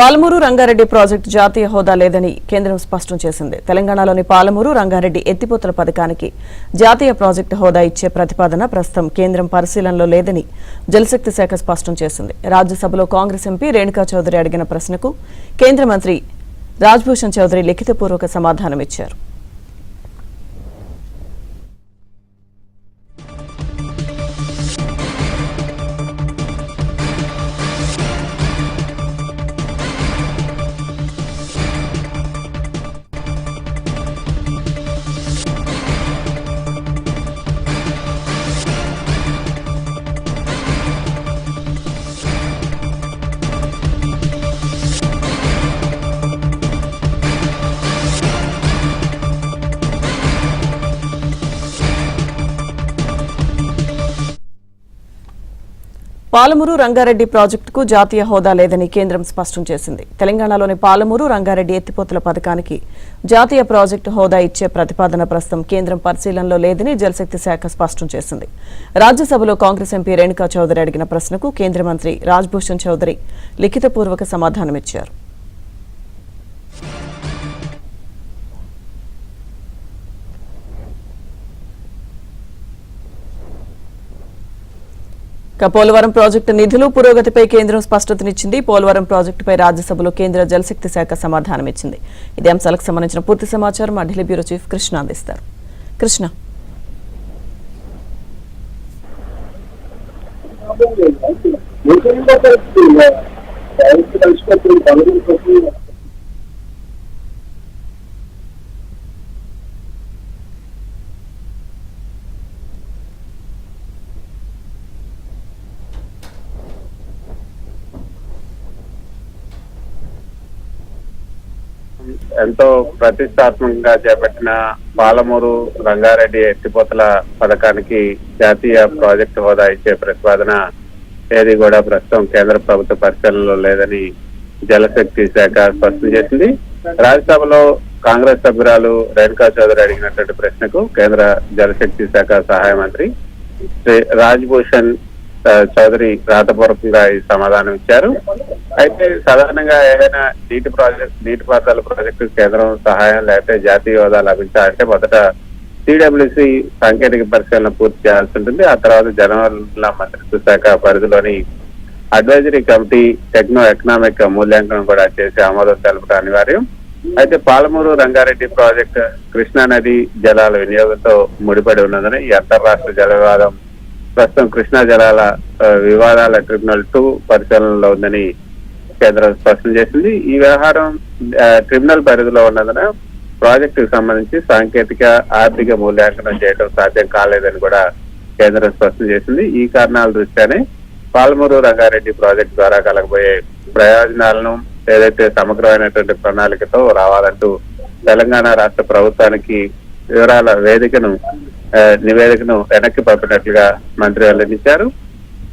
Palamuru Rangareddy project జాతీయ హోదా లేదని కేంద్రం స్పష్టం చేసింది. తెలంగాణలోని పాలమూరు రంగారెడ్డి ఎత్తిపోతల పథకానికి జాతీయ ప్రాజెక్టు హోదా ఇచ్చే ప్రతిపాదన ప్రస్తుతం కేంద్రం పరిశీలనలో లేదని జలశక్తి శాఖ స్పష్టం చేసింది. రాజ్యసభలో కాంగ్రెస్ ఎంపీ రేణుకా చౌదరి అడిగిన ప్రశ్నకు కేంద్ర మంత్రి రాజ్భూషణ్ చౌదరి లిఖితపూర్వక సమాధానమిచ్చారు. పాలమూరు రంగారెడ్డి ప్రాజెక్టుకు జాతీయ హోదా లేదని కేంద్రం స్పష్టం చేసింది. తెలంగాణలోని పాలమూరు రంగారెడ్డి ఎత్తిపోతల పథకానికి జాతీయ ప్రాజెక్టు హోదా ఇచ్చే ప్రతిపాదన ప్రస్తుతం కేంద్రం పరిశీలనలో లేదని జలశక్తి శాఖ స్పష్టం చేసింది. రాజ్యసభలో కాంగ్రెస్ ఎంపీ రేణుకా చౌదరి అడిగిన ప్రశ్నకు కేంద్ర మంత్రి రాజ్భూషణ్ చౌదరి లిఖితపూర్వక సమాధానమిచ్చారు. పోలవరం ప్రాజెక్టు నిధులు పురోగతిపై కేంద్రం స్పష్టతనిచ్చింది. పోలవరం ప్రాజెక్టుపై రాజ్యసభలో కేంద్ర జలశక్తి శాఖ సమాధానమిచ్చింది. ఇదే అంశాలకు సంబంధించిన పూర్తి సమాచారం మా ఢిల్లీ బ్యూరో చీఫ్ కృష్ణ అందిస్తారు. కృష్ణ, ఎంతో ప్రతిష్టాత్మకంగా చేపట్టిన పాలమూరు రంగారెడ్డి ఎత్తిపోతల పథకానికి జాతీయ ప్రాజెక్టు హోదా ఇచ్చే ప్రతిపాదన ఏది కూడా ప్రస్తుతం కేంద్ర ప్రభుత్వ పరిశీలనలో లేదని జలశక్తి శాఖ స్పష్టం చేసింది. రాజ్యసభలో కాంగ్రెస్ సభ్యురాలు రేణుకా చౌదరి అడిగినటువంటి ప్రశ్నకు కేంద్ర జలశక్తి శాఖ సహాయ మంత్రి శ్రీ రాజ్భూషణ్ చౌదరి రాతపూర్వకంగా ఈ సమాధానం ఇచ్చారు. అయితే సాధారణంగా ఏదైనా నీటిపారుదల ప్రాజెక్టు కేంద్రం సహాయం లేకపోతే జాతీయ హోదా లభించాలంటే మొదట సిడబ్ల్యూసి సాంకేతిక పరిశీలన పూర్తి చేయాల్సి ఉంటుంది. ఆ తర్వాత జలవనరుల మంత్రిత్వ శాఖ పరిధిలోని అడ్వైజరీ కమిటీ టెక్నో ఎకనామిక్ మూల్యాంకనం కూడా చేసి ఆమోదం తెలపడం అనివార్యం. అయితే పాలమూరు రంగారెడ్డి ప్రాజెక్టు కృష్ణా నది జలాల వినియోగంతో ముడిపడి ఉన్నదని ఈ అంతర్రాష్ట్ర జల వివాదం ప్రస్తుతం కృష్ణా జలాల వివాదాల ట్రిబ్యునల్ 2 పరిశీలనలో ఉందని కేంద్రం స్పష్టం చేసింది. ఈ వ్యవహారం ట్రిబ్యునల్ పరిధిలో ఉన్నందున ప్రాజెక్టుకు సంబంధించి సాంకేతిక ఆర్థిక మూల్యాంకనం చేయడం సాధ్యం కాలేదని కూడా కేంద్రం స్పష్టం చేసింది. ఈ కారణాల దృష్ట్యానే పాలమూరు రంగారెడ్డి ప్రాజెక్టు ద్వారా కలగబోయే ప్రయోజనాలను ఏదైతే సమగ్రమైనటువంటి ప్రణాళికతో రావాలంటూ తెలంగాణ రాష్ట్ర ప్రభుత్వానికి వివరాల నివేదికను వెనక్కి పంపినట్లుగా మంత్రి వెల్లడించారు.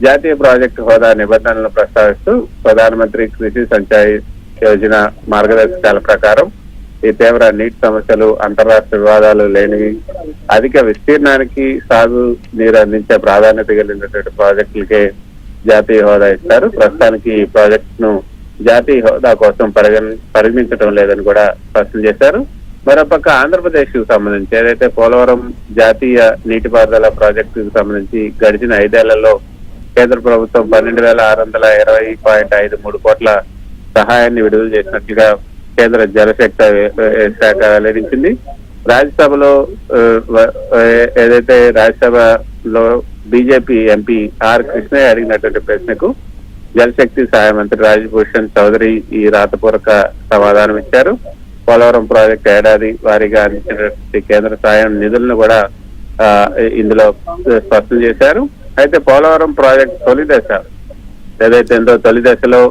జాతీయ ప్రాజెక్టు హోదా నిబంధనలను ప్రస్తావిస్తూ ప్రధానమంత్రి కృషి సంచాయ్ యోజన మార్గదర్శకాల ప్రకారం ఈ తీవ్ర నీటి సమస్యలు, అంతర్రాష్ట్ర వివాదాలు లేనివి, అధిక విస్తీర్ణానికి సాగు నీరు అందించే ప్రాధాన్యత కలిగినటువంటి ప్రాజెక్టులకే జాతీయ హోదా ఇస్తారు. ప్రస్తుతానికి ఈ ప్రాజెక్టును జాతీయ హోదా కోసం పరిగణించడం లేదని కూడా స్పష్టం చేశారు. మరోపక్క ఆంధ్రప్రదేశ్ కు సంబంధించి ఏదైతే పోలవరం జాతీయ నీటిపారుదల ప్రాజెక్టుకు సంబంధించి గడిచిన 5 ఏళ్లలో కేంద్ర ప్రభుత్వం 12,620.53 కోట్ల సహాయాన్ని విడుదల చేసినట్లుగా కేంద్ర జలశక్తి శాఖ వెల్లడించింది. రాజ్యసభలో ఏదైతే రాజ్యసభలో బీజేపీ ఎంపీ ఆర్ కృష్ణయ్య అడిగినటువంటి ప్రశ్నకు జలశక్తి సహాయ మంత్రి రాజ్భూషణ్ చౌదరి ఈ రాతపూర్వక సమాధానం ఇచ్చారు. పోలవరం ప్రాజెక్టు ఏడాది వారీగా అందించినటువంటి కేంద్ర సాయం నిధులను కూడా ఇందులో స్పష్టం చేశారు. అయితే పోలవరం ప్రాజెక్టు తొలి దశ ఏదైతే ఉందో తొలి దశలో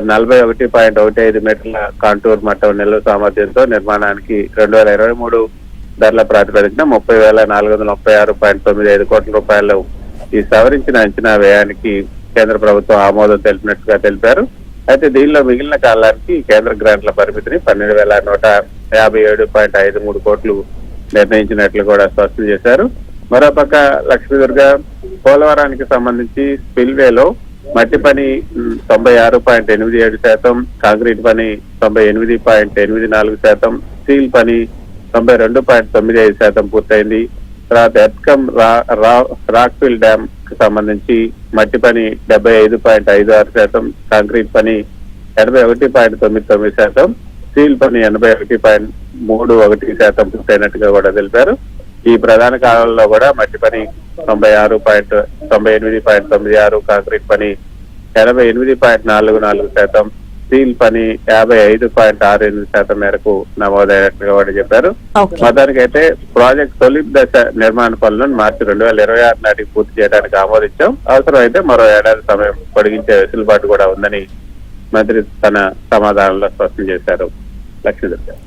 41.15 మీటర్ల కాంటూర్ మట్టం నిల్వ సామర్థ్యంతో నిర్మాణానికి 2023 ధరల ప్రాతిపదికన 30,436.95 కోట్ల రూపాయలు ఈ సవరించిన అంచనా వ్యయానికి కేంద్ర ప్రభుత్వం ఆమోదం తెలిపినట్టుగా తెలిపారు. అయితే దీనిలో మిగిలిన కాలానికి కేంద్ర గ్రాంట్ల పరిమితిని 12,157.53 కోట్లు నిర్ణయించినట్లు కూడా స్పష్టం చేశారు. మరోపక్క లక్ష్మీదుర్గ పోలవరానికి సంబంధించి స్పిల్వేలో మట్టి పని 96.87%, కాంక్రీట్ పని 98.84%, స్టీల్ పని 92.95% పూర్తయింది. తర్వాత ఎర్త్కమ్ రాక్ఫిల్ డ్యామ్ కి సంబంధించి మట్టి పని 75.56%, కాంక్రీట్ పని 81.99%, స్టీల్ పని 81.31% పూర్తయినట్టుగా కూడా తెలిపారు. ఈ ప్రధాన కాలంలో కూడా మట్టి పని 98.96%, కాంక్రీట్ పని 88.44%, స్టీల్ పని 55.68% మేరకు నమోదైనట్టుగా కూడా చెప్పారు. ఓకే. మొత్తానికి అయితే ప్రాజెక్ట్ తొలి దశ నిర్మాణ పనులను మార్చి 2026 నాటికి పూర్తి చేయడానికి ఆమోదించాం. అవసరం అయితే మరో ఏడాది సమయం పొడిగించే వెసులుబాటు కూడా ఉందని మంత్రి తన సమాధానంలో స్పష్టం చేశారు. లక్ష్మీధర్ గారు.